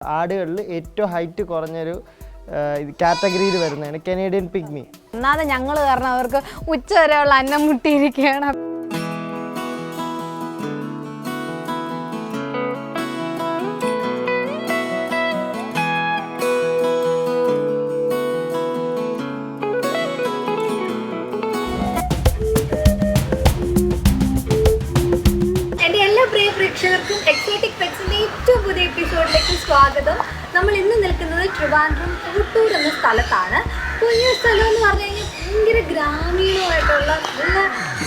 ആടുകളിൽ ഏറ്റവും ഹൈറ്റ് കുറഞ്ഞൊരു കാറ്റഗറിയിൽ വരുന്നതാണ് കനേഡിയൻ പിഗ്മി. ഒന്നാമത് ഞങ്ങൾ കാരണം അവർക്ക് ഉച്ചവരെയുള്ള അന്നം മുട്ടിയിരിക്കുകയാണ്. പ്രേക്ഷകർക്കും എക്സോട്ടിക് പെറ്റ്സിന്റെ ഏറ്റവും പുതിയ എപ്പിസോഡിലേക്ക് സ്വാഗതം. നമ്മൾ ഇന്ന് നിൽക്കുന്നത് ട്രിവാൻഡ്രം കൂട്ടൂർ എന്ന സ്ഥലത്താണ്. കുഞ്ഞു സ്ഥലം എന്ന് പറഞ്ഞു കഴിഞ്ഞാൽ ഭയങ്കര ഗ്രാമീണമായിട്ടുള്ള നല്ല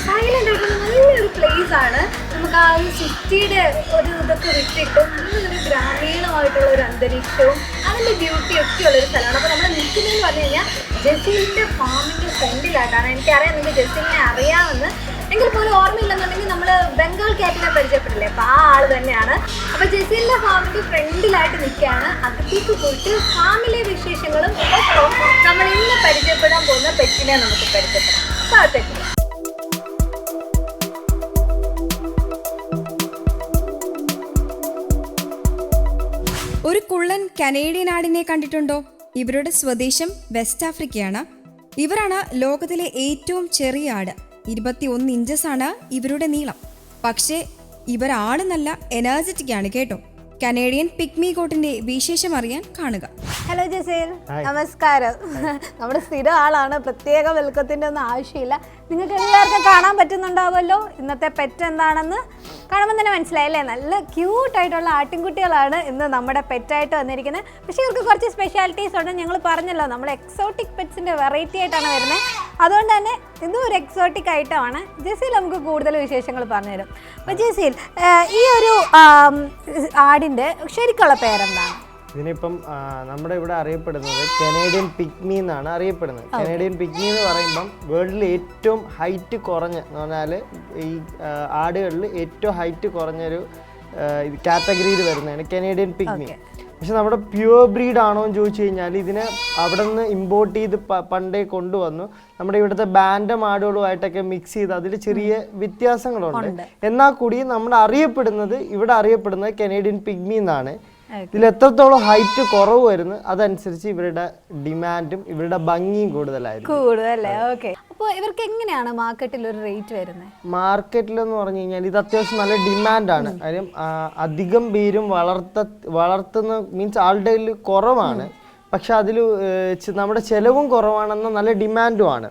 സൈലൻ്റ് ആയിട്ടുള്ള നല്ലൊരു പ്ലേസ് ആണ്. നമുക്ക് ആ ഒരു സിറ്റിയുടെ ഒരു ഇതൊക്കെ വിട്ടിട്ടും നല്ലൊരു ഗ്രാമീണമായിട്ടുള്ള ഒരു അന്തരീക്ഷവും അതിൻ്റെ ബ്യൂട്ടിയൊക്കെ ഉള്ളൊരു സ്ഥലമാണ്. അപ്പോൾ നമ്മൾ നിൽക്കുന്നതെന്ന് പറഞ്ഞു കഴിഞ്ഞാൽ ജസീലിൻ്റെ ഫാമിൻ്റെ ഫ്രണ്ടിലായിട്ടാണ്. എനിക്കറിയാം നിങ്ങൾക്ക് ജസീലിനെ അറിയാമെന്ന്, എങ്കിൽ പോലും ഓർമ്മയില്ലെന്നുണ്ടെങ്കിൽ നമ്മൾ ബംഗാൾ ക്യാറ്റിനെ പരിചയപ്പെട്ടില്ലേ, അപ്പോൾ ആ ആൾ തന്നെയാണ്. അപ്പോൾ ജസീലിൻ്റെ ഫാമിൻ്റെ ഫ്രണ്ടിലായിട്ട് നിൽക്കുകയാണ്. അകത്തേക്ക് പോയിട്ട് ഫാമിലെ വിശേഷങ്ങളും ഒപ്പം നമ്മൾ ഇന്ന് പരിചയപ്പെടാൻ പോകുന്ന പെറ്റിനെ നമുക്ക് പരിചയപ്പെടാം. അപ്പോൾ അകത്തേക്ക് ഒരു കുള്ളൻ കനേഡിയൻ ആടിനെ കണ്ടിട്ടുണ്ടോ? ഇവരുടെ സ്വദേശം വെസ്റ്റ് ആഫ്രിക്കയാണ്. ഇവരാണ് ലോകത്തിലെ ഏറ്റവും ചെറിയ ആട്. 21 ഇഞ്ചസാണ് ഇവരുടെ നീളം. പക്ഷേ ഇവരാണെന്നല്ല, എനർജറ്റിക് ആണ് കേട്ടോ. കനേഡിയൻ പിഗ്മി ഗോട്ടിന്റെ വിശേഷം അറിയാൻ കാണുക. ഹലോ ജസീൽ, നമസ്കാരം. നമ്മുടെ സ്ഥിരം ആളാണ്, പ്രത്യേക വെൽക്കത്തിൻ്റെ ഒന്നും ആവശ്യമില്ല. നിങ്ങൾക്ക് എല്ലാവർക്കും കാണാൻ പറ്റുന്നുണ്ടാവുമല്ലോ ഇന്നത്തെ പെറ്റ് എന്താണെന്ന്. കാണുമ്പോൾ തന്നെ മനസ്സിലായല്ലേ, നല്ല ക്യൂട്ടായിട്ടുള്ള ആട്ടിൻകുട്ടികളാണ് ഇന്ന് നമ്മുടെ പെറ്റായിട്ട് വന്നിരിക്കുന്നത്. പക്ഷേ ഇവർക്ക് കുറച്ച് സ്പെഷ്യാലിറ്റീസ് ഉണ്ട്. ഞങ്ങൾ പറഞ്ഞല്ലോ, നമ്മൾ എക്സോട്ടിക് പെറ്റ്സിൻ്റെ വെറൈറ്റി ആയിട്ടാണ് വരുന്നത്. അതുകൊണ്ട് തന്നെ ഇതും ഒരു എക്സോട്ടിക് ഐറ്റമാണ്. ജസീൽ നമുക്ക് കൂടുതൽ വിശേഷങ്ങൾ പറഞ്ഞുതരും. അപ്പോൾ ജസീൽ, ഈ ഒരു ആടിൻ്റെ ശരിക്കുള്ള പേരെന്താണ്? ഇതിനിപ്പം നമ്മുടെ ഇവിടെ അറിയപ്പെടുന്നത് കനേഡിയൻ പിഗ്മി എന്നാണ് അറിയപ്പെടുന്നത്. കനേഡിയൻ പിഗ്മി എന്ന് പറയുമ്പം വേൾഡിൽ ഏറ്റവും ഹൈറ്റ് കുറഞ്ഞ എന്ന് പറഞ്ഞാൽ ഈ ആടുകളിൽ ഏറ്റവും ഹൈറ്റ് കുറഞ്ഞൊരു കാറ്റഗറിയിൽ വരുന്നതാണ് കനേഡിയൻ പിഗ്മി. പക്ഷെ നമ്മുടെ പ്യുവർ ബ്രീഡ് ആണോ എന്ന് ചോദിച്ചു കഴിഞ്ഞാൽ ഇതിനെ അവിടെ നിന്ന് ഇമ്പോർട്ട് ചെയ്ത് പണ്ടേ കൊണ്ടുവന്നു. നമ്മുടെ ഇവിടുത്തെ ബാൻഡം ആടുകളുമായിട്ടൊക്കെ മിക്സ് ചെയ്ത് അതിൽ ചെറിയ വ്യത്യാസങ്ങളുണ്ട്. എന്നാൽ കൂടി നമ്മൾ ഇവിടെ അറിയപ്പെടുന്നത് കനേഡിയൻ പിഗ്മി എന്നാണ്. ഇതിൽ എത്രത്തോളം ഹൈറ്റ് കുറവ് വരുന്നു അതനുസരിച്ച് ഇവരുടെ ഡിമാൻഡും ഇവരുടെ ഭംഗിയും കൂടുതലല്ലേ. ഓക്കെ, അപ്പോൾ ഇവർക്ക് എങ്ങനെയാണ് മാർക്കറ്റിൽ ഒരു റേറ്റ് വരുന്നത്? മാർക്കറ്റിലെന്ന് പറഞ്ഞു കഴിഞ്ഞാൽ ഇത് അത്യാവശ്യം നല്ല ഡിമാൻഡാണ്. കാര്യം അധികം പേരും വളർത്തുന്ന മീൻസ് ആളുടെ കുറവാണ്. പക്ഷെ അതിൽ നമ്മുടെ ചെലവും കുറവാണെന്ന നല്ല ഡിമാൻഡുമാണ്.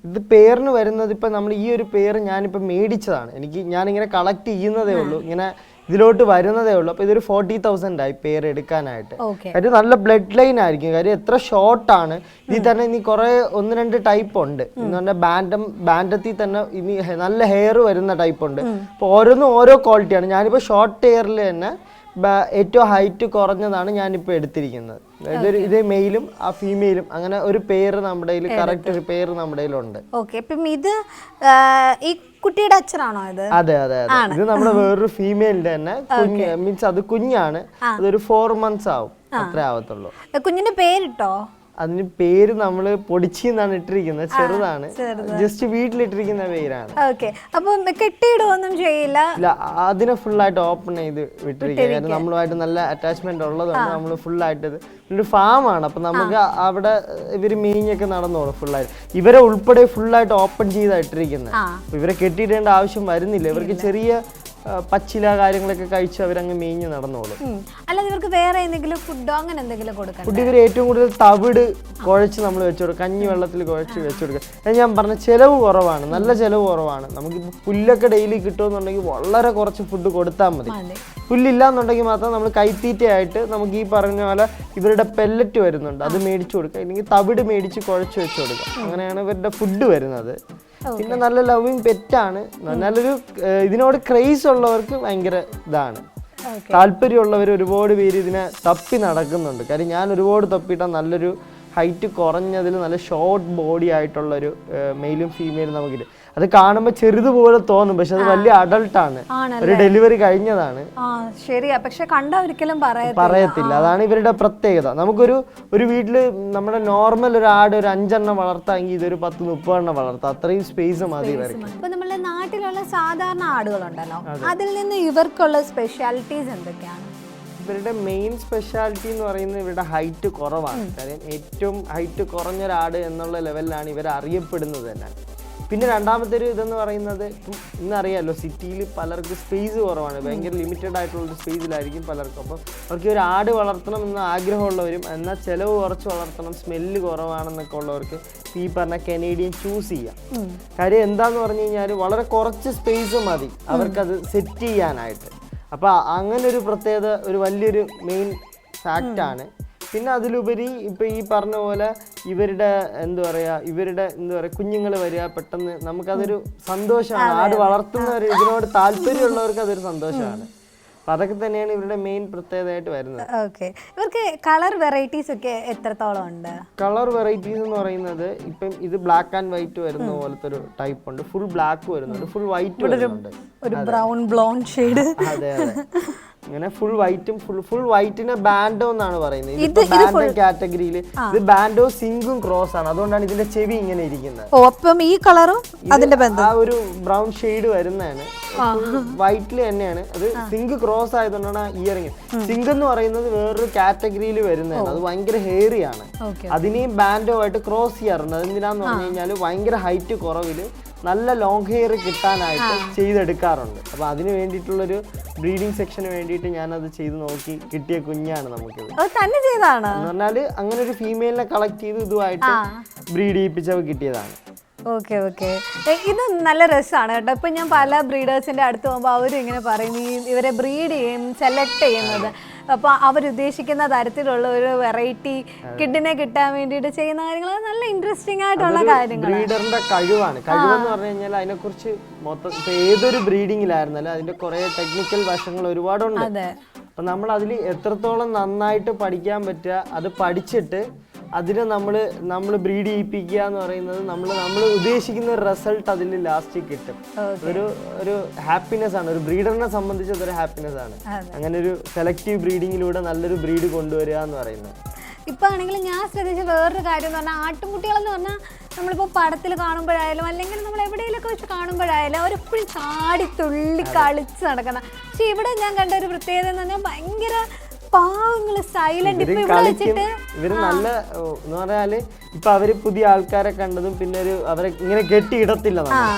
ഇത് പേരിന് വരുന്നത് ഇപ്പം നമ്മൾ ഈ ഒരു പേര് ഞാനിപ്പോൾ മേടിച്ചതാണ്. ഞാനിങ്ങനെ കളക്ട് ചെയ്യുന്നതേ ഉള്ളൂ, ഇങ്ങനെ ഇതിലോട്ട് വരുന്നതേ ഉള്ളൂ. അപ്പോൾ ഇതൊരു 40,000 ആയി പേര് എടുക്കാനായിട്ട്. കാര്യം നല്ല ബ്ലഡ് ലൈൻ ആയിരിക്കും. കാര്യം എത്ര ഷോർട്ടാണ് ഇതിൽ തന്നെ. ഇനി കുറേ 1-2 ടൈപ്പ് ഉണ്ട്. എന്ന് പറഞ്ഞാൽ ബാൻഡത്തിൽ തന്നെ ഇനി നല്ല ഹെയർ വരുന്ന ടൈപ്പ് ഉണ്ട്. അപ്പോൾ ഓരോന്നും ഓരോ ക്വാളിറ്റിയാണ്. ഞാനിപ്പോൾ ഷോർട്ട് ഹെയറിൽ തന്നെ ഏറ്റവും ഹൈറ്റ് കുറഞ്ഞതാണ് ഞാനിപ്പോൾ എടുത്തിരിക്കുന്നത്. ഇത് മെയിലും ആ ഫീമെയിലും അങ്ങനെ ഒരു പേര് നമ്മുടെ കയ്യിൽ, കറക്റ്റ് ഒരു പേര് നമ്മുടെ കയ്യിലുണ്ട്. ഇത് ഈ കുട്ടിയുടെ അച്ഛനാണോ ഇത്? അതെ അതെ അതെ. ഇത് നമ്മുടെ വേറൊരു ഫീമെയിലിന്റെ തന്നെ കുഞ്ഞ്, മീൻസ് അത് കുഞ്ഞാണ്. അതൊരു 4 months ആവും, അത്രേ ആവത്തുള്ളൂ. കുഞ്ഞിന്റെ പേരിട്ടോ? അതിന് പേര് നമ്മള് പൊടിച്ചിന്നാണ് ഇട്ടിരിക്കുന്നത്, ചെറുതാണ്. ജസ്റ്റ് വീട്ടിലിട്ടിരിക്കുന്ന പേരാണ്. അപ്പൊ കെട്ടിയിടുവൊന്നും ചെയ്യില്ല? ഇല്ല, അതിനെ ഫുള്ളായിട്ട് ഓപ്പൺ ചെയ്ത് വിട്ടിരിക്കുക. കാരണം നമ്മളുമായിട്ട് നല്ല അറ്റാച്ച്മെന്റ് ഉള്ളതുകൊണ്ട് നമ്മൾ ഫുള്ളായിട്ട് ഒരു ഫാമാണ്. അപ്പൊ നമുക്ക് അവിടെ ഇവര് മീനിങ്ങൊക്കെ നടന്നോളും ഫുള്ളായിട്ട്. ഇവരെ ഉൾപ്പെടെ ഫുള്ളായിട്ട് ഓപ്പൺ ചെയ്താ ഇട്ടിരിക്കുന്നത്. ഇവരെ കെട്ടിയിടേണ്ട ആവശ്യം വരുന്നില്ല. ഇവർക്ക് ചെറിയ പച്ചില കാര്യങ്ങളൊക്കെ കഴിച്ച് അവരങ്ങ് മേഞ്ഞ് നടന്നോളും. അല്ലാതെ ഇവർക്ക് വേറെ എന്തെങ്കിലും ഫുഡോ അങ്ങനെ എന്തെങ്കിലും കൊടുക്കണം? ഫുഡ് ഇവർ ഏറ്റവും കൂടുതൽ തവിട് കുഴച്ച് നമ്മൾ വെച്ചു കൊടുക്കും, കഞ്ഞി വെള്ളത്തിൽ കുഴച്ച് വെച്ചു കൊടുക്കുക. ഞാൻ പറഞ്ഞ ചിലവ് കുറവാണ്, നല്ല ചിലവ് കുറവാണ്. നമുക്കിപ്പോൾ പുല്ലൊക്കെ ഡെയിലി കിട്ടുമെന്നുണ്ടെങ്കിൽ വളരെ കുറച്ച് ഫുഡ് കൊടുത്താൽ മതി. പുല്ലില്ലാന്നുണ്ടെങ്കിൽ മാത്രം നമ്മൾ കൈത്തീറ്റയായിട്ട് നമുക്ക് ഈ പറഞ്ഞ പോലെ ഇവരുടെ പെല്ലറ്റ് വരുന്നുണ്ട്, അത് മേടിച്ചു കൊടുക്കുക. ഇല്ലെങ്കിൽ തവിട് മേടിച്ച് കുഴച്ച് വെച്ചു കൊടുക്കുക. അങ്ങനെയാണ് ഇവരുടെ ഫുഡ് വരുന്നത്. പിന്നെ നല്ല ലവിങ് പെറ്റാണ്. നല്ലൊരു ഇതിനോട് ക്രേസ് ഉള്ളവർക്ക് ഭയങ്കര ഇതാണ്, താല്പര്യമുള്ളവർ ഒരുപാട് പേര് ഇതിനെ തപ്പി നടക്കുന്നുണ്ട്. കാര്യം ഞാൻ ഒരുപാട് തപ്പിയിട്ടാൽ നല്ലൊരു ഹൈറ്റ് കുറഞ്ഞതിൽ നല്ല ഷോർട്ട് ബോഡി ആയിട്ടുള്ളൊരു മെയിലും ഫീമെയിലും നമുക്കില്ല. അത് കാണുമ്പോൾ ചെറുതുപോലെ തോന്നും, പക്ഷെ അത് വലിയ അഡൾട്ടാണ്, ഒരു ഡെലിവറി കഴിഞ്ഞതാണ്. ശരിയാ, പക്ഷെ കണ്ടാ ഒരിക്കലും പറയത്തില്ല. അതാണ് ഇവരുടെ പ്രത്യേകത. ഒരു വീട്ടില് നമ്മുടെ നോർമൽ ഒരു ആട് ഒരു 5 എണ്ണം വളർത്താമെങ്കിൽ ഇതൊരു 10-30 എണ്ണം വളർത്താം. അത്രയും സ്പേസ് മതി ഇവർക്ക്. ഇപ്പൊ നമ്മുടെ നാട്ടിലുള്ള സാധാരണ ആടുകളുണ്ടല്ലോ, അതിൽ നിന്ന് ഇവർക്കുള്ള സ്പെഷ്യാലിറ്റീസ് എന്തൊക്കെയാണ്? ഇവരുടെ മെയിൻ സ്പെഷ്യാലിറ്റി എന്ന് പറയുന്നത് ഇവരുടെ ഹൈറ്റ് കുറവാണ്. കാര്യം ഏറ്റവും ഹൈറ്റ് കുറഞ്ഞൊരാട് എന്നുള്ള ലെവലിലാണ് ഇവർ അറിയപ്പെടുന്നത് തന്നെ. പിന്നെ രണ്ടാമത്തെ ഒരു ഇതെന്ന് പറയുന്നത്, ഇന്നറിയാമല്ലോ സിറ്റിയിൽ പലർക്ക് സ്പേസ് കുറവാണ്, ഭയങ്കര ലിമിറ്റഡ് ആയിട്ടുള്ളൊരു സ്പേസിലായിരിക്കും പലർക്കും. അപ്പം അവർക്ക് ഒരു ആട് വളർത്തണം എന്ന ആഗ്രഹമുള്ളവരും എന്നാൽ ചിലവ് കുറച്ച് വളർത്തണം, സ്മെല്ല് കുറവാണെന്നൊക്കെ ഉള്ളവർക്ക് ഈ പറഞ്ഞ കനേഡിയൻ ചൂസ് ചെയ്യാം. കാര്യം എന്താന്ന് പറഞ്ഞു കഴിഞ്ഞാൽ വളരെ കുറച്ച് സ്പേസ് മതി അവർക്കത് സെറ്റ് ചെയ്യാനായിട്ട്. അപ്പോൾ അങ്ങനെ ഒരു പ്രത്യേകത ഒരു വലിയൊരു മെയിൻ ഫാക്റ്റാണ്. പിന്നെ അതിലുപരി ഇപ്പം ഈ പറഞ്ഞ പോലെ ഇവരുടെ എന്താ പറയുക കുഞ്ഞുങ്ങൾ വരിക പെട്ടെന്ന് നമുക്കതൊരു സന്തോഷമാണ്. ആട് വളർത്തുന്നവർ ഇതിനോട് താല്പര്യമുള്ളവർക്ക് അതൊരു സന്തോഷമാണ്. അപ്പം അതൊക്കെ തന്നെയാണ് ഇവരുടെ മെയിൻ പ്രത്യേകതയായിട്ട് വരുന്നത്. ഓക്കെ, ഇവർക്ക് കളർ വെറൈറ്റീസ് ഒക്കെ എത്രത്തോളം ഉണ്ട്? കളർ വെറൈറ്റീസ് എന്ന് പറയുന്നത് ഇപ്പം ഇത് ബ്ലാക്ക് ആൻഡ് വൈറ്റ് വരുന്ന പോലത്തെ ഒരു ടൈപ്പ് ഉണ്ട്, ഫുൾ ബ്ലാക്ക് വരുന്നുണ്ട്, ഫുൾ വൈറ്റ് വരുന്നുണ്ട്, ഒരു ബ്രൗൺ ബ്ലോണ്ട് ഷെയ്ഡ്. അതെ അതെ, ഇങ്ങനെ ഫുൾ വൈറ്റും ഫുൾ വൈറ്റിനെ ബാൻഡോ എന്നാണ് പറയുന്നത്. ഇത് ബാൻഡോ കാറ്റഗറിയിൽ ഇത് ബാൻഡോ സിങ്കും ക്രോസ് ആണ്, അതുകൊണ്ടാണ് ഇതിന്റെ ചെവി ഇങ്ങനെ ഇരിക്കുന്നത്. ഒപ്പം ഈ കളറും അതിന്റെ ബന്ധം ആ ഒരു ബ്രൗൺ ഷെയ്ഡ് വരുന്നതാണ്, വൈറ്റിൽ തന്നെയാണ്. അത് സിങ്ക് ക്രോസ് ആയതുകൊണ്ടാണ് ഇയറിങ്. സിങ്ക് എന്ന് പറയുന്നത് വേറൊരു കാറ്റഗറിയിൽ വരുന്നതാണ്, അത് ഭയങ്കര ഹെയറി ആണ്. അതിനെയും ബാൻഡോ ആയിട്ട് ക്രോസ് ചെയ്യാറുണ്ട്. അതെന്തിനാന്ന് പറഞ്ഞു കഴിഞ്ഞാൽ ഭയങ്കര ഹൈറ്റ് കുറവില് നല്ല ലോങ് ഹെയർ കിട്ടാനായിട്ട് ചെയ്തെടുക്കാറുണ്ട്. അപ്പോൾ അതിന് വേണ്ടിയിട്ടുള്ളൊരു ബ്രീഡിംഗ് സെക്ഷന് വേണ്ടിയിട്ട് ഞാനത് ചെയ്ത് നോക്കി കിട്ടിയ കുഞ്ഞാണ് നമുക്കിത്. തന്നെ ചെയ്താണ് എന്ന് പറഞ്ഞാൽ അങ്ങനെ ഒരു ഫീമെയിലിനെ കളക്ട് ചെയ്ത് ഇതുമായിട്ട് ബ്രീഡ് ചെയ്യിപ്പിച്ചപ്പോൾ കിട്ടിയതാണ്. ഓക്കെ ഓക്കെ, ഇത് നല്ല രസമാണ് കേട്ടോ. ഇപ്പം ഞാൻ പല ബ്രീഡേഴ്സിൻ്റെ അടുത്ത് പോകുമ്പോൾ അവരും ഇങ്ങനെ പറയും ഇവരെ ബ്രീഡ് ചെയ്യും സെലക്ട് ചെയ്യുന്നത്. അപ്പോൾ അവരുദ്ദേശിക്കുന്ന തരത്തിലുള്ള ഒരു വെറൈറ്റി കിഡിനെ കിട്ടാൻ വേണ്ടിയിട്ട് ചെയ്യുന്ന കാര്യങ്ങൾ നല്ല ഇൻട്രസ്റ്റിംഗ് ആയിട്ടുള്ള കാര്യങ്ങൾ. ബ്രീഡറിന്റെ കഴിവാണ്. കഴിവെന്ന് പറഞ്ഞു കഴിഞ്ഞാൽ അതിനെക്കുറിച്ച് മൊത്തം ഇപ്പം ഏതൊരു ബ്രീഡിങ്ങിലായിരുന്നാലും അതിന്റെ കുറേ ടെക്നിക്കൽ വശങ്ങൾ ഒരുപാടുണ്ട്. അപ്പം നമ്മൾ അതിൽ എത്രത്തോളം നന്നായിട്ട് പഠിക്കാൻ പറ്റുക, അത് പഠിച്ചിട്ട് അതിനെ നമ്മൾ ബ്രീഡ് ചെയ്യിപ്പിക്കുക എന്ന് പറയുന്നത് നമ്മൾ ഉദ്ദേശിക്കുന്ന ഒരു റിസൾട്ട് അതിൽ ലാസ്റ്റ് കിട്ടും. ഒരു ഹാപ്പിനെസ് ആണ്, ഒരു ബ്രീഡറിനെ സംബന്ധിച്ച് അതൊരു ഹാപ്പിനെസ് ആണ്. അങ്ങനെ ഒരു സെലക്റ്റീവ് ബ്രീഡിങ്ങിലൂടെ നല്ലൊരു ബ്രീഡ് കൊണ്ടുവരിക എന്ന് പറയുന്നത്. ഇപ്പൊ ആണെങ്കിൽ ഞാൻ ശ്രദ്ധിച്ച വേറൊരു കാര്യം എന്ന് പറഞ്ഞാൽ ആട്ടുംകുട്ടികളെന്ന് പറഞ്ഞാൽ നമ്മളിപ്പോൾ പടത്തിൽ കാണുമ്പോഴായാലും അല്ലെങ്കിൽ നമ്മൾ എവിടെയെങ്കിലൊക്കെ വെച്ച് കാണുമ്പോഴായാലും അവരെപ്പോഴും ചാടി തുള്ളി കളിച്ച് നടക്കുന്ന. പക്ഷെ ഇവിടെ ഞാൻ കണ്ട ഒരു പ്രത്യേകത എന്ന് പറഞ്ഞാൽ ഭയങ്കര പാവങ്ങള് സൈലന്റ്. ഇവര് നല്ല എന്ന് പറഞ്ഞാല് ഇപ്പൊ അവര് പുതിയ ആൾക്കാരെ കണ്ടതും പിന്നെ അവരെ ഇങ്ങനെ കെട്ടിയിടത്തില്ല.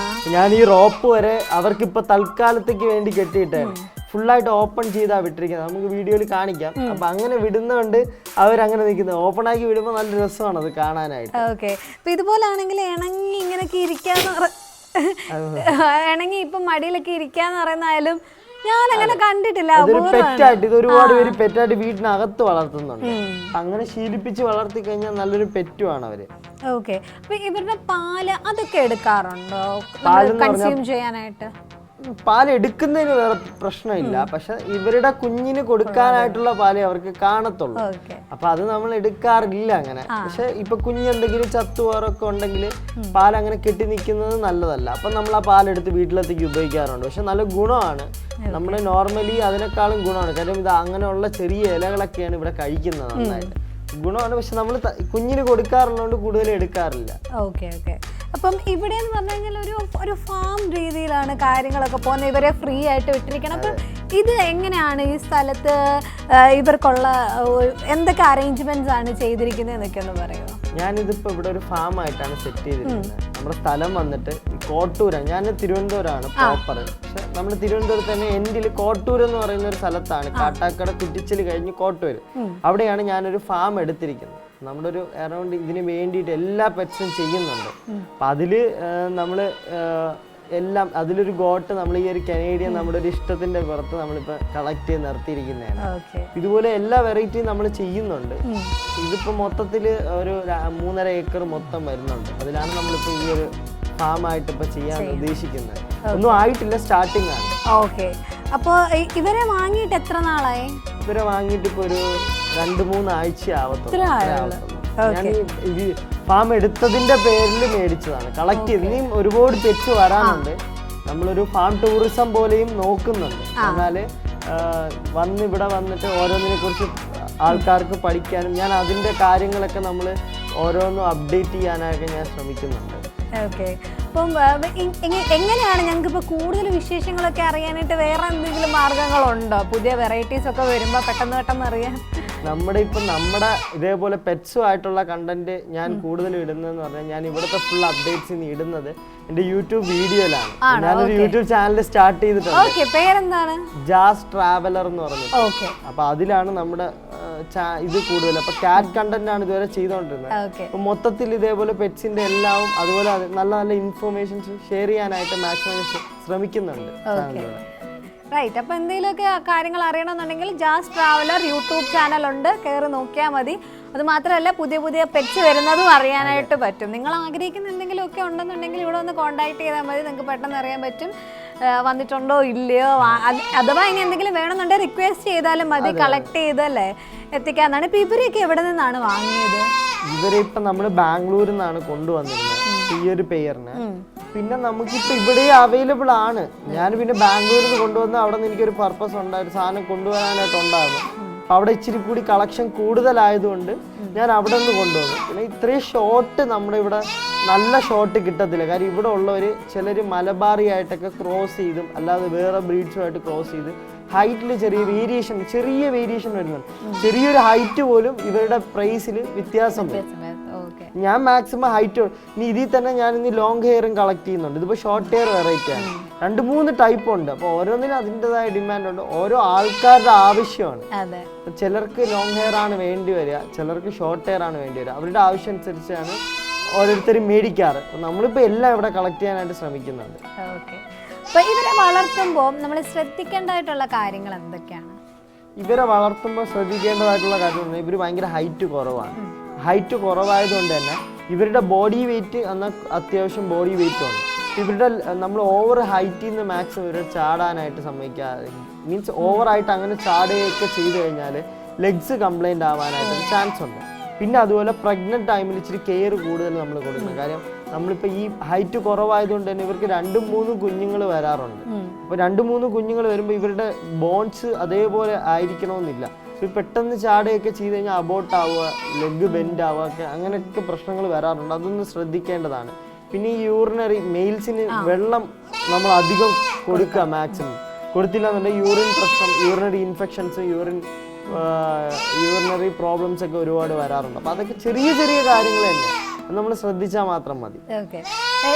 ഞാൻ ഈ റോപ്പ് വരെ അവർക്ക് ഇപ്പൊ തൽക്കാലത്തേക്ക് വേണ്ടി കെട്ടിയിട്ടാണ്, ഫുള്ളായിട്ട് ഓപ്പൺ ചെയ്താ വിട്ടിരിക്കുന്നത്. നമുക്ക് വീഡിയോയിൽ കാണിക്കാം. അപ്പൊ അങ്ങനെ വിടുന്നതുകൊണ്ട് അവരങ്ങനെ നിൽക്കുന്നത്. ഓപ്പൺ ആക്കി വിടുമ്പോൾ നല്ല രസമാണ് അത് കാണാനായിട്ട്. ഓക്കെ, അപ്പൊ ഇതുപോലാണെങ്കിൽ ഇണങ്ങി ഇങ്ങനെയൊക്കെ ഇണങ്ങി ഇപ്പൊ മടിയിലൊക്കെ ഇരിക്കാന്ന് പറയുന്നായാലും ഞാൻ അങ്ങനെ കണ്ടിട്ടില്ല. പെറ്റായിട്ട് ഇത് ഒരുപാട് പേര് പെറ്റായിട്ട് വീട്ടിനകത്ത് വളർത്തുന്നുണ്ട്. അങ്ങനെ ശീലിപ്പിച്ച് വളർത്തി കഴിഞ്ഞാൽ നല്ലൊരു പെറ്റുമാണ് അവര്. ഓക്കെ, അപ്പൊ ഇവരുടെ പാല് അതൊക്കെ എടുക്കാറുണ്ടോ കൺസ്യൂം ചെയ്യാനായിട്ട്? പാല് എടുക്കുന്നതിന് വേറെ പ്രശ്നമില്ല, പക്ഷെ ഇവരുടെ കുഞ്ഞിന് കൊടുക്കാനായിട്ടുള്ള പാല് അവർക്ക് കാണത്തുള്ളൂ. അപ്പൊ അത് നമ്മൾ എടുക്കാറില്ല അങ്ങനെ. പക്ഷെ ഇപ്പൊ കുഞ്ഞ് എന്തെങ്കിലും ചത്തുപോറൊക്കെ ഉണ്ടെങ്കിൽ പാൽ അങ്ങനെ കെട്ടി നിൽക്കുന്നത് നല്ലതല്ല. അപ്പൊ നമ്മൾ ആ പാലെടുത്ത് വീട്ടിലത്തേക്ക് ഉപയോഗിക്കാറുണ്ട്. പക്ഷെ നല്ല ഗുണമാണ്, നമ്മൾ നോർമലി അതിനേക്കാളും ഗുണമാണ്. കാര്യം ഇത് അങ്ങനെയുള്ള ചെറിയ ഇലകളൊക്കെയാണ് ഇവിടെ കഴിക്കുന്നത്, നന്നായിട്ട് ഗുണമാണ്. പക്ഷെ നമ്മൾ കുഞ്ഞിന് കൊടുക്കാറുള്ളതുകൊണ്ട് കൂടുതൽ എടുക്കാറില്ല. ഓക്കെ ഓക്കെ, അപ്പം ഇവിടെ എന്ന് പറഞ്ഞു കഴിഞ്ഞാൽ ഒരു ഫാം രീതിയിലാണ് കാര്യങ്ങളൊക്കെ പോകുന്നത്. ഇവരെ ഫ്രീ ആയിട്ട് വിട്ടിരിക്കണം. അപ്പം ഇത് എങ്ങനെയാണ് ഈ സ്ഥലത്ത് ഇവർക്കുള്ള എന്തൊക്കെ അറേഞ്ച്മെന്റ്സ് ആണ് ചെയ്തിരിക്കുന്നത് എന്നൊക്കെ ഒന്ന് പറയുമോ? ഞാനിതിപ്പോ ഇവിടെ ഒരു ഫാം ആയിട്ടാണ് സെറ്റ് ചെയ്തിരിക്കുന്നത്. നമ്മുടെ സ്ഥലം വന്നിട്ട് കോട്ടൂരാണ്. ഞാൻ തിരുവനന്തപുരമാണ് പ്രോപ്പർ. പക്ഷെ നമ്മൾ തിരുവനന്തപുരത്ത് തന്നെ എൻഡിൽ കോട്ടൂർ എന്ന് പറയുന്ന ഒരു സ്ഥലത്താണ്, കാട്ടാക്കട കുറ്റിച്ചിൽ കഴിഞ്ഞ് കോട്ടൂര്. അവിടെയാണ് ഞാനൊരു ഫാം എടുത്തിരിക്കുന്നത്. നമ്മുടെ ഒരു അറൗണ്ട് ഇതിന് വേണ്ടിയിട്ട് എല്ലാ പെറ്റ്സും ചെയ്യുന്നുണ്ട്. അപ്പം അതില് നമ്മള് എല്ലാം അതിലൊരു ഗോട്ട് നമ്മൾ ഈ ഒരു കനേഡിയൻ നമ്മുടെ ഒരു ഇഷ്ടത്തിന്റെ പുറത്ത് നമ്മളിപ്പോ കളക്ട് ചെയ്ത് നിർത്തിയിരിക്കുന്നതാണ്. ഇതുപോലെ എല്ലാ വെറൈറ്റിയും നമ്മൾ ചെയ്യുന്നുണ്ട്. ഇതിപ്പോ മൊത്തത്തില് ഒരു 3.5 ഏക്കർ മൊത്തം വരുന്നുണ്ട്. അതിലാണ് നമ്മളിപ്പോ ഈ ഒരു ഫാം ആയിട്ട് ഇപ്പൊ ചെയ്യാൻ ഉദ്ദേശിക്കുന്നത്. ഒന്നും ആയിട്ടില്ല, സ്റ്റാർട്ടിംഗ് ആണ്. ഓക്കെ, അപ്പൊ ഇവരെ വാങ്ങിയിട്ട് എത്ര നാളായി? ഇവരെ വാങ്ങിയിട്ട് ഇപ്പൊ ഒരു 2-3 ആഴ്ച ആവത്തുള്ളൂ. ഞാൻ ഈ ഫാം എടുത്തതിന്റെ പേരിൽ മേടിച്ചതാണ്, കളക്ട് ചെയ്ത്. ഇനിയും ഒരുപാട് പെറ്റ്സ് വരാനുണ്ട്. നമ്മളൊരു ഫാം ടൂറിസം പോലെയും നോക്കുന്നുണ്ട്. എന്നാല് ഇവിടെ വന്നിട്ട് ഓരോന്നിനെ കുറിച്ച് ആൾക്കാർക്ക് പഠിക്കാനും ഞാൻ അതിന്റെ കാര്യങ്ങളൊക്കെ നമ്മൾ ഓരോന്നും അപ്ഡേറ്റ് ചെയ്യാനൊക്കെ ഞാൻ ശ്രമിക്കുന്നുണ്ട്. ഓക്കെ. അപ്പം എങ്ങനെയാണ് ഞങ്ങൾക്ക് ഇപ്പോൾ കൂടുതൽ വിശേഷങ്ങളൊക്കെ അറിയാനായിട്ട് വേറെ എന്തെങ്കിലും മാർഗങ്ങളുണ്ടോ? പുതിയ വെറൈറ്റീസ് ഒക്കെ വരുമ്പോൾ പെട്ടെന്ന് അറിയാൻ. നമ്മുടെ ഇതേപോലെ പെറ്റ്സും ആയിട്ടുള്ള കണ്ടന്റ് ഞാൻ കൂടുതലും ഇടുന്നതെന്ന് പറഞ്ഞാൽ ഞാൻ ഇവിടുത്തെ ഫുൾ അപ്ഡേറ്റ്സ് ഇടുന്നത് എന്റെ യൂട്യൂബ് വീഡിയോയിലാണ്. ഞാനൊരു യൂട്യൂബ് ചാനൽ സ്റ്റാർട്ട് ചെയ്തിട്ടുണ്ട്. പേരെന്താണ്? ജാസ് ട്രാവലർ എന്ന് പറഞ്ഞു. അപ്പൊ അതിലാണ് നമ്മുടെ ഇത് കൂടുതൽ. അപ്പൊ കാറ്റ് കണ്ടന്റ് ആണ് ഇതുവരെ ചെയ്തോണ്ടിരുന്നത്. അപ്പൊ മൊത്തത്തിൽ ഇതേപോലെ പെറ്റ്സിന്റെ എല്ലാം അതുപോലെ നല്ല നല്ല ഇൻഫോർമേഷൻസ് ഷെയർ ചെയ്യാനായിട്ട് മാക്സിമം ശ്രമിക്കുന്നുണ്ട്. റൈറ്റ്. അപ്പോൾ എന്തെങ്കിലുമൊക്കെ കാര്യങ്ങൾ അറിയണമെന്നുണ്ടെങ്കിൽ ജാസ് ട്രാവലർ യൂട്യൂബ് ചാനലുണ്ട്, കയറി നോക്കിയാൽ മതി. അത് മാത്രമല്ല പുതിയ പെറ്റ്സ് വരുന്നതും അറിയാനായിട്ട് പറ്റും. നിങ്ങൾ ആഗ്രഹിക്കുന്ന എന്തെങ്കിലുമൊക്കെ ഉണ്ടെന്നുണ്ടെങ്കിൽ ഇവിടെ ഒന്ന് കോൺടാക്ട് ചെയ്താൽ മതി, നിങ്ങൾക്ക് പെട്ടെന്ന് അറിയാൻ പറ്റും വന്നിട്ടുണ്ടോ ഇല്ലയോ. അഥവാ ഇനി എന്തെങ്കിലും വേണമെന്നുണ്ടെങ്കിൽ റിക്വസ്റ്റ് ചെയ്താലും മതി, കളക്ട് ചെയ്തല്ലേ എത്തിക്കാന്നാണ്. ഇപ്പം ഇവരെയൊക്കെ എവിടെ നിന്നാണ് വാങ്ങിയത്? ഇവരെ ഇപ്പം നമ്മൾ ബാംഗ്ലൂരിൽ നിന്നാണ് കൊണ്ടുവന്നിരുന്നത് ഈ ഒരു പെയറിന്. പിന്നെ നമുക്കിപ്പോൾ ഇവിടെ അവൈലബിൾ ആണ്. ഞാൻ പിന്നെ ബാംഗ്ലൂരിൽ നിന്ന് കൊണ്ടുവന്ന് അവിടെ നിന്ന് എനിക്കൊരു പർപ്പസ് ഉണ്ടായിരുന്നു, സാധനം കൊണ്ടുവരാനായിട്ടുണ്ടായിരുന്നു. അപ്പം അവിടെ ഇച്ചിരി കൂടി കളക്ഷൻ കൂടുതലായതുകൊണ്ട് ഞാൻ അവിടെ നിന്ന് കൊണ്ടുവന്നു. പിന്നെ ഇത്രയും ഷോട്ട് നമ്മുടെ ഇവിടെ നല്ല ഷോട്ട് കിട്ടത്തില്ല. കാര്യം ഇവിടെ ഉള്ളവർ ചിലർ മലബാറി ആയിട്ടൊക്കെ ക്രോസ് ചെയ്തും അല്ലാതെ വേറെ ബ്രീഡ്സുമായിട്ട് ക്രോസ് ചെയ്ത് ഹൈറ്റിൽ ചെറിയ വേരിയേഷൻ വരുന്നുണ്ട്. ചെറിയൊരു ഹൈറ്റ് പോലും ഇവരുടെ പ്രൈസിൽ വ്യത്യാസം വരും. ഞാൻ മാക്സിമം ഹൈറ്റ് ഇനി ഇതിൽ തന്നെ ഞാൻ ഇനി ലോങ് ഹെയറും കളക്ട് ചെയ്യുന്നുണ്ട്. ഇതിപ്പോൾ ഷോർട്ട് ഹെയർ വെറൈറ്റി ആണ്. 2-3 ടൈപ്പ് ഉണ്ട്. അപ്പോൾ ഓരോന്നിനും അതിൻ്റെതായ ഡിമാൻഡ് ഉണ്ട്. ഓരോ ആൾക്കാരുടെ ആവശ്യമാണ്. ചിലർക്ക് ലോങ് ഹെയർ ആണ് വേണ്ടി വരിക, ചിലർക്ക് ഷോർട്ട് ഹെയർ ആണ് വേണ്ടി വരിക. അവരുടെ ആവശ്യം അനുസരിച്ചാണ് ഓരോരുത്തരും മേടിക്കാറ്. നമ്മളിപ്പോൾ എല്ലാം ഇവിടെ കളക്ട് ചെയ്യാനായിട്ട് ശ്രമിക്കുന്നുണ്ട്. അപ്പോൾ ഇവരെ വളർത്തുമ്പോൾ നമ്മൾ ശ്രദ്ധിക്കേണ്ടതായിട്ടുള്ള കാര്യങ്ങൾ എന്തൊക്കെയാണ്? ഇവരെ വളർത്തുമ്പോൾ ശ്രദ്ധിക്കേണ്ടതായിട്ടുള്ള കാര്യം ഇവർ ഭയങ്കര ഹൈറ്റ് കുറവാണ്. ഹൈറ്റ് കുറവായതുകൊണ്ട് തന്നെ ഇവരുടെ ബോഡി വെയിറ്റ് എന്നാൽ അത്യാവശ്യം ബോഡി വെയിറ്റ് ഉണ്ട്. ഇവരുടെ നമ്മൾ ഓവർ ഹൈറ്റിൽ നിന്ന് മാക്സിമം ഇവരെ ചാടാനായിട്ട് സമ്മതിക്കാതെ, മീൻസ് ഓവറായിട്ട് അങ്ങനെ ചാടുകയൊക്കെ ചെയ്ത് കഴിഞ്ഞാൽ ലെഗ്സ് കംപ്ലൈൻ്റ് ആവാനായിട്ട് ചാൻസ് ഉണ്ട്. പിന്നെ അതുപോലെ പ്രഗ്നന്റ് ടൈമിൽ ഇച്ചിരി കെയർ കൂടുതൽ നമ്മൾ കൊടുക്കണം. കാര്യം നമ്മളിപ്പോൾ ഈ ഹൈറ്റ് കുറവായതുകൊണ്ട് തന്നെ ഇവർക്ക് 2-3 കുഞ്ഞുങ്ങൾ വരാറുണ്ട്. അപ്പോൾ 2-3 കുഞ്ഞുങ്ങൾ വരുമ്പോൾ ഇവരുടെ ബോൺസ് അതേപോലെ ആയിരിക്കണമെന്നില്ല. ഇപ്പോൾ പെട്ടെന്ന് ചാടുകയൊക്കെ ചെയ്ത് കഴിഞ്ഞാൽ അബോട്ട് ആവുക, ലെഗ് ബെൻഡ് ആവുക ഒക്കെ അങ്ങനെയൊക്കെ പ്രശ്നങ്ങൾ വരാറുണ്ട്. അതൊന്ന് ശ്രദ്ധിക്കേണ്ടതാണ്. പിന്നെ ഈ യൂറിനറി മെയിൽസിന് വെള്ളം നമ്മൾ അധികം കൊടുക്കുക. മാക്സിമം കൊടുത്തില്ല എന്നുണ്ടെങ്കിൽ യൂറിൻ പ്രശ്നം, യൂറിനറി ഇൻഫെക്ഷൻസ്, യൂറിനറി പ്രോബ്ലംസ് ഒക്കെ ഒരുപാട് വരാറുണ്ട്. അപ്പോൾ അതൊക്കെ ചെറിയ കാര്യങ്ങൾ തന്നെ നമ്മൾ ശ്രദ്ധിച്ചാൽ മാത്രം മതി.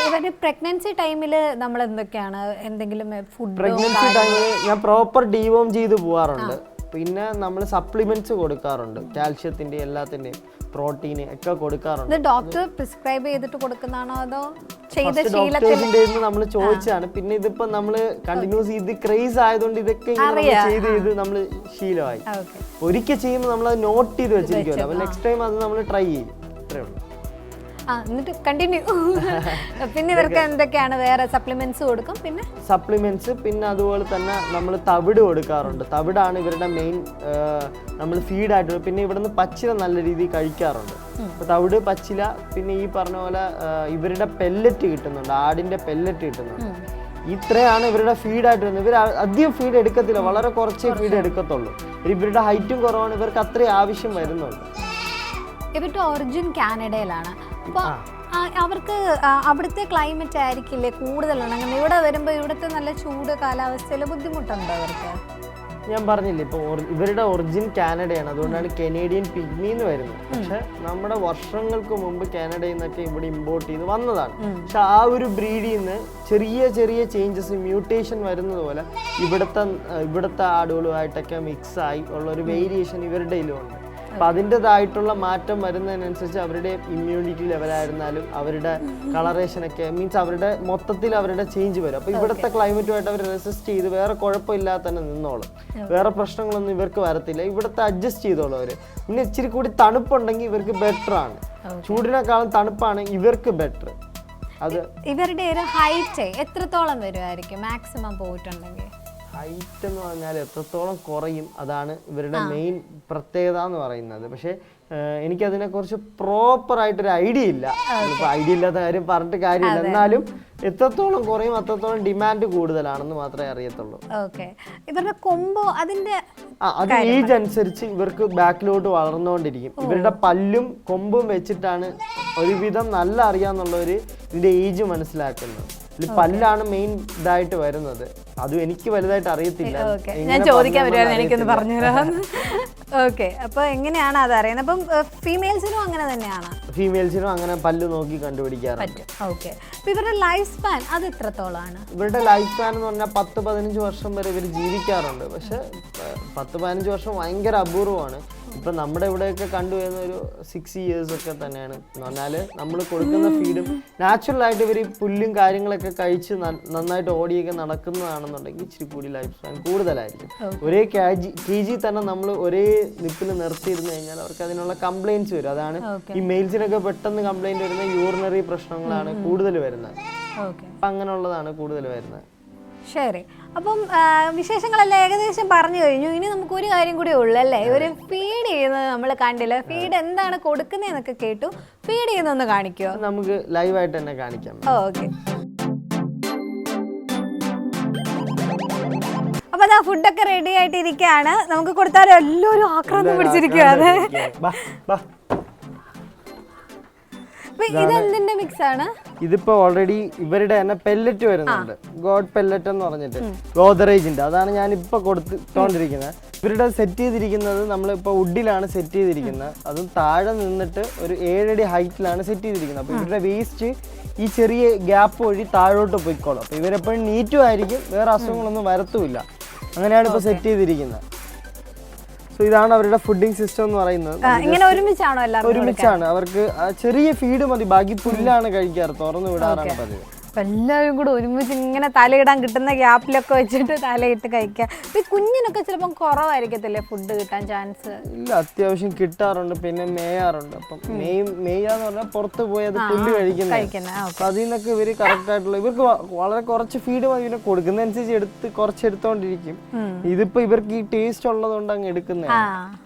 ഇവരുടെ പ്രഗ്നൻസി ടൈമിൽ നമ്മൾ എന്തൊക്കെയാണ് എന്തെങ്കിലും ഫുഡ്? പ്രഗ്നൻസി ടൈമിൽ ഞാൻ പ്രോപ്പർ ഡീവോം ചെയ്ത് പോകാറുണ്ട്. പിന്നെ നമ്മൾ സപ്ലിമെന്റ്സ് കൊടുക്കാറുണ്ട്, കാൽഷ്യത്തിന്റെ എല്ലാത്തിന്റെയും പ്രോട്ടീന് ഒക്കെ കൊടുക്കാറുണ്ട്. ഡോക്ടർ പ്രിസ്ക്രൈബ് ചെയ്തിട്ട് കൊടുക്കുന്നതാണോ അതോ ഡോക്ടേഴ്സിന്റെ നമ്മൾ ചോദിച്ചാണ്. പിന്നെ ഇതിപ്പോ നമ്മള് കണ്ടിന്യൂസ് ഇത് ക്രേസ് ആയതുകൊണ്ട് ഇതൊക്കെ ചെയ്ത് നമ്മൾ ശീലമായി. ഒരിക്കൽ ചെയ്യുമ്പോൾ നമ്മൾ അത് നോട്ട് ചെയ്ത് വെച്ചിരിക്കുമല്ലോ. അപ്പൊ നെക്സ്റ്റ് ടൈം അത് നമ്മൾ ട്രൈ ചെയ്യും. അത്രേ ഉള്ളൂ. എന്നിട്ട് കണ്ടിന്യൂ. പിന്നെ ഇവർക്ക് എന്തൊക്കെയാണ് വേറെ സപ്ലിമെന്റ്സ് കൊടുക്കും? പിന്നെ അതുപോലെ തന്നെ നമ്മൾ തവിട് കൊടുക്കാറുണ്ട്. തവിടാണ് ഇവരുടെ മെയിൻ നമ്മൾ ഫീഡായിട്ട്. പിന്നെ ഇവിടുന്ന് പച്ചില നല്ല രീതിയിൽ കഴിക്കാറുണ്ട്. അപ്പോൾ തവിട്, പച്ചില, പിന്നെ ഈ പറഞ്ഞ പോലെ ഇവരുടെ പെല്ലറ്റ് കിട്ടുന്നുണ്ട്, ആടിന്റെ പെല്ലറ്റ് കിട്ടുന്നുണ്ട്. ഇത്രയാണ് ഇവരുടെ ഫീഡായിട്ട് വരുന്നത്. ഇവർ അധികം ഫീഡ് എടുക്കത്തില്ല, വളരെ കുറച്ചേ ഫീഡ് എടുക്കത്തുള്ളൂ. ഇവരുടെ ഹൈറ്റും കുറവാണ്, ഇവർക്ക് അത്രയും ആവശ്യം വരുന്നുണ്ട്. ഇവരുടെ ഒറിജിൻ കാനഡയിലാണ്. അപ്പോൾ അവർക്ക് അവിടുത്തെ ക്ലൈമറ്റ് ആയിരിക്കില്ലേ കൂടുതലുണ്ടെങ്കിൽ ഇവിടെ വരുമ്പോൾ ഇവിടുത്തെ നല്ല ചൂട് കാലാവസ്ഥയിൽ ബുദ്ധിമുട്ടുണ്ടോ അവർക്ക്? ഞാൻ പറഞ്ഞില്ലേ, ഇപ്പോൾ ഇവരുടെ ഒറിജിൻ കാനഡയാണ്. അതുകൊണ്ടാണ് കനേഡിയൻ പിഗ്മി എന്ന് വരുന്നത്. പക്ഷെ നമ്മുടെ വർഷങ്ങൾക്ക് മുമ്പ് കാനഡയിൽ നിന്നൊക്കെ ഇവിടെ ഇമ്പോർട്ട് ചെയ്ത് വന്നതാണ്. പക്ഷെ ആ ഒരു ബ്രീഡിൽ നിന്ന് ചെറിയ ചേഞ്ചസ്, മ്യൂട്ടേഷൻ വരുന്നത് പോലെ ഇവിടുത്തെ ആടുകളുമായിട്ടൊക്കെ മിക്സായി ഉള്ള ഒരു വേരിയേഷൻ ഇവരുടെ ഉണ്ട്. അപ്പം അതിൻ്റെതായിട്ടുള്ള മാറ്റം വരുന്നതിനനുസരിച്ച് അവരുടെ ഇമ്മ്യൂണിറ്റി ലെവലായിരുന്നാലും അവരുടെ കളറേഷനൊക്കെ മീൻസ് അവരുടെ മൊത്തത്തിൽ അവരുടെ ചേഞ്ച് വരും. അപ്പോൾ ഇവിടുത്തെ ക്ലൈമറ്റുമായിട്ട് അവർ റെസിസ്റ്റ് ചെയ്ത് വേറെ കുഴപ്പമില്ലാതെ തന്നെ നിന്നോളും. വേറെ പ്രശ്നങ്ങളൊന്നും ഇവർക്ക് വരത്തില്ല. ഇവിടുത്തെ അഡ്ജസ്റ്റ് ചെയ്തോളും അവർ. പിന്നെ ഇച്ചിരി കൂടി തണുപ്പുണ്ടെങ്കിൽ ഇവർക്ക് ബെറ്റർ ആണ്. ചൂടിനേക്കാളും തണുപ്പാണ് ഇവർക്ക് ബെറ്റർ. അത് ഇവരുടെ ഒരു ഹൈറ്റ് എത്രത്തോളം വരുമായിരിക്കും മാക്സിമം പോയിട്ടുണ്ടെങ്കിൽ? ഹൈറ്റ് എന്ന് പറഞ്ഞാൽ എത്രത്തോളം കുറയും, അതാണ് ഇവരുടെ മെയിൻ പ്രത്യേകത എന്ന് പറയുന്നത്. പക്ഷെ എനിക്കതിനെക്കുറിച്ച് പ്രോപ്പറായിട്ടൊരു ഐഡിയ ഇല്ല. ഇപ്പോൾ ഐഡിയ ഇല്ലാത്ത കാര്യം പറഞ്ഞിട്ട് കാര്യമില്ല. എന്നാലും എത്രത്തോളം കുറയും അത്രത്തോളം ഡിമാൻഡ് കൂടുതലാണെന്ന് മാത്രമേ അറിയത്തുള്ളൂ. ഇവരുടെ കൊമ്പോ അതിന്റെ അത് ഏജ് അനുസരിച്ച് ഇവർക്ക് ബാക്കിലോട്ട് വളർന്നുകൊണ്ടിരിക്കും. ഇവരുടെ പല്ലും കൊമ്പും വെച്ചിട്ടാണ് ഒരുവിധം നല്ല അറിയാന്നുള്ളവര് ഇതിന്റെ ഏജ് മനസ്സിലാക്കുന്നത്. ഇതിൽ പല്ലാണ് മെയിൻ ഇതായിട്ട് വരുന്നത്. അതും എനിക്ക് വലുതായിട്ട് അറിയത്തില്ല. ഞാൻ ചോദിക്കാൻ വരുവായിരുന്നു, എനിക്കൊന്ന് പറഞ്ഞുതരാം. ഓക്കെ, അപ്പൊ എങ്ങനെയാണ് അത് അറിയുന്നത്? അപ്പം ഫീമെയിൽസിനും അങ്ങനെ തന്നെയാണ്? ഫീമെയിൽസിനും അങ്ങനെ പല്ല് നോക്കി കണ്ടുപിടിക്കാറുണ്ട്. ഓക്കെ, അപ്പൊ ഇവരുടെ ലൈഫ് സ്പാൻ അത് എത്രത്തോളാണ്? ഇവരുടെ ലൈഫ് സ്പാൻ എന്ന് പറഞ്ഞാൽ 10-15 വർഷം വരെ ഇവർ ജീവിക്കാറുണ്ട്. പക്ഷെ 10-15 വർഷം ഭയങ്കര അപൂർവമാണ്. ഇപ്പൊ നമ്മുടെ ഇവിടെയൊക്കെ കണ്ടുവരുന്ന ഒരു 6 years ഒക്കെ തന്നെയാണ്. എന്ന് പറഞ്ഞാല് നമ്മൾ കൊടുക്കുന്ന ഫീഡും നാച്ചുറൽ ആയിട്ട് ഇവർ പുല്ലും കാര്യങ്ങളൊക്കെ കഴിച്ച് നന്നായിട്ട് ഓടിയൊക്കെ നടക്കുന്നതാണെന്നുണ്ടെങ്കിൽ ഇച്ചിരി കൂടി ലൈഫ് സ്പാൻ കൂടുതലായിരിക്കും. ഒരേ KG തന്നെ നമ്മൾ ഒരേ നിപ്പിൽ നിർത്തിയിരുന്നു കഴിഞ്ഞാൽ അവർക്ക് അതിനുള്ള കംപ്ലൈൻറ്റ്സ് വരും. അതാണ് ഈ മെയിൽസിനൊക്കെ പെട്ടെന്ന് കംപ്ലൈന്റ് വരുന്ന യൂറിനറി പ്രശ്നങ്ങളാണ് കൂടുതൽ വരുന്നത്. അപ്പൊ അങ്ങനെയുള്ളതാണ് കൂടുതൽ വരുന്നത്. ശരി, അപ്പം വിശേഷങ്ങളെല്ലാം ഏകദേശം പറഞ്ഞു കഴിഞ്ഞു. ഇനി നമുക്ക് ഒരു കാര്യം കൂടി ഉള്ളു അല്ലേ, ഇവര് ഫീഡ് ചെയ്യുന്നത് നമ്മൾ കണ്ടില്ല. ഫീഡ് എന്താണ് കൊടുക്കുന്നതെന്നൊക്കെ കേട്ടു, ഫീഡ് ചെയ്യുന്നൊന്ന് കാണിക്കുമോ? നമുക്ക് ലൈവായിട്ട് തന്നെ കാണിക്കാം. ഓക്കെ, അപ്പൊ അതാ ഫുഡൊക്കെ റെഡി ആയിട്ട് ഇരിക്കുകയാണ്. നമുക്ക് കൊടുത്താലും എല്ലാവരും ആക്രാന്തം പിടിച്ചിരിക്കുകയാണ്. ഇതെന്തിന്റെ മിക്സ് ആണ്? ഇതിപ്പോ ഓൾറെഡി ഇവരുടെ തന്നെ പെല്ലറ്റ് വരുന്നുണ്ട്, ഗോഡ് പെല്ലറ്റ് എന്ന് പറഞ്ഞിട്ട്, ഗോദറേജിന്റെ. അതാണ് ഞാൻ ഇപ്പൊ കൊടുത്തോണ്ടിരിക്കുന്നത്. ഇവരുടെ സെറ്റ് ചെയ്തിരിക്കുന്നത് നമ്മളിപ്പോ വുഡിലാണ് സെറ്റ് ചെയ്തിരിക്കുന്നത്. അതും താഴെ നിന്നിട്ട് ഒരു 7 അടി ഹൈറ്റിലാണ് സെറ്റ് ചെയ്തിരിക്കുന്നത്. അപ്പൊ ഇവരുടെ വേസ്റ്റ് ഈ ചെറിയ ഗ്യാപ്പ് വഴി താഴോട്ട് പോയിക്കോളും. അപ്പൊ ഇവരെപ്പോഴും നീറ്റും ആയിരിക്കും, വേറെ അസുഖങ്ങളൊന്നും വരത്തുമില്ല. അങ്ങനെയാണ് ഇപ്പൊ സെറ്റ് ചെയ്തിരിക്കുന്നത്. സോ ഇതാണ് അവരുടെ ഫുഡിങ് സിസ്റ്റം എന്ന് പറയുന്നത്. ഇങ്ങനെ ഒരുമിച്ചാണോ? ഒരുമിച്ചാണ്. അവർക്ക് ചെറിയ ഫീഡ് മതി, ബാക്കി പുല്ലാണ് കഴിക്കാറ്, തുറന്നു വിടാറാണ് പതിവ്. എല്ലാവരും കൂടെ ഒരുമിച്ച് ഇങ്ങനെ തലയിടാൻ കിട്ടുന്ന ഗ്യാപ്പിലൊക്കെ വെച്ചിട്ട് തലയിട്ട് കഴിക്കാം. ഈ കുഞ്ഞിനൊക്കെ ചിലപ്പം കുറവായിരിക്കത്തില്ലേ ഫുഡ് കിട്ടാൻ ചാൻസ്? ഇല്ല, അത്യാവശ്യം കിട്ടാറുണ്ട്. പിന്നെ മേയാറുണ്ട്. അപ്പം മേയാന്ന് പറഞ്ഞാൽ പുറത്ത് പോയി അത് പുല്ല് കഴിക്കുന്നത്. അപ്പൊ അതിൽ നിന്നൊക്കെ ഇവര് കറക്റ്റ് ആയിട്ടുള്ള, ഇവർക്ക് വളരെ കുറച്ച് ഫീഡ് മതി, പിന്നെ കൊടുക്കുന്നതനുസരിച്ച് കുറച്ചെടുത്തോണ്ടിരിക്കും. ഇതിപ്പോ ഇവർക്ക് ഈ ടേസ്റ്റ് ഉള്ളതുകൊണ്ട് അങ്ങ് എടുക്കുന്നതാണ്.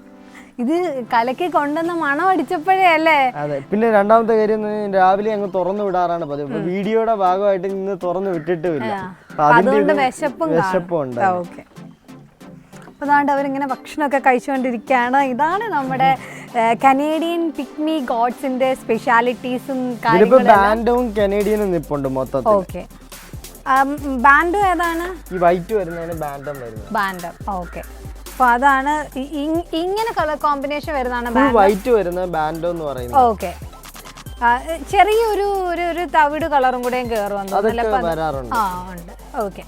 ഇത് കലക്കി കൊണ്ടുവന്ന മണം അടിച്ചപ്പോഴേ അല്ലേ? അതെ. പിന്നെ രണ്ടാമത്തെ കാര്യം രാവിലെ അങ്ങ് തുറന്നു വിടാറാണ് പതിവ്. വീഡിയോയുടെ ഭാഗമായിട്ട് ഇന്ന് തുറന്നു വിട്ടിട്ടുമില്ല. അതുകൊണ്ട് വിശപ്പും ഉണ്ട്. ഓക്കെ, അതാണ്ട് അവരിങ്ങനെ ഭക്ഷണമൊക്കെ കഴിച്ചുകൊണ്ടിരിക്കുകയാണ്. ഇതാണ് നമ്മുടെ കനേഡിയൻ പിഗ്മി ഗോഡ്സിന്റെ സ്പെഷ്യാലിറ്റീസും കാര്യങ്ങളും. ബാൻഡും കനേഡിയനും നിപ്പുണ്ട് മൊത്തത്തിൽ. ഓക്കെ, ബാൻഡും ഏതാണ്? ഈ വൈറ്റ് വരുന്നതിന് ബാൻഡം വരുന്നത്. ബാൻഡം, ഓക്കെ. അപ്പൊ അതാണ് ഇങ്ങനെ കളർ കോമ്പിനേഷൻ വരുന്നതാണ് വൈറ്റ് വരുന്ന ബാൻഡോ എന്ന് പറയുന്നത്. ഓക്കെ, ചെറിയൊരു ഒരു തവിട് കളറും കൂടെയും കയറും. ഉണ്ട്. ഓക്കെ,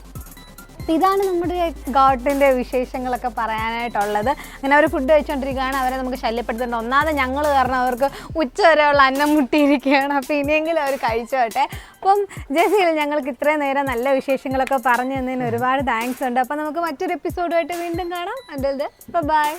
ഇതാണ് നമ്മുടെ ഗോട്ടിന്റെ വിശേഷങ്ങളൊക്കെ പറയാനായിട്ടുള്ളത്. അങ്ങനെ അവർ ഫുഡ് കഴിച്ചുകൊണ്ടിരിക്കുകയാണ്. അവരെ നമുക്ക് ശല്യപ്പെടുത്തുന്നുണ്ട്. ഒന്നാമത് ഞങ്ങൾ കാരണം അവർക്ക് ഉച്ച വരെയുള്ള അന്നം മുട്ടിയിരിക്കുകയാണ്. അപ്പോൾ ഇനിയെങ്കിലും അവർ കഴിച്ചോട്ടെ. അപ്പം ജെസിയിൽ ഞങ്ങൾക്ക് ഇത്രയും നേരം നല്ല വിശേഷങ്ങളൊക്കെ പറഞ്ഞു തന്നതിന് ഒരുപാട് താങ്ക്സ് ഉണ്ട്. അപ്പം നമുക്ക് മറ്റൊരു എപ്പിസോഡുമായിട്ട് വീണ്ടും കാണാം. അതെ, ബൈ.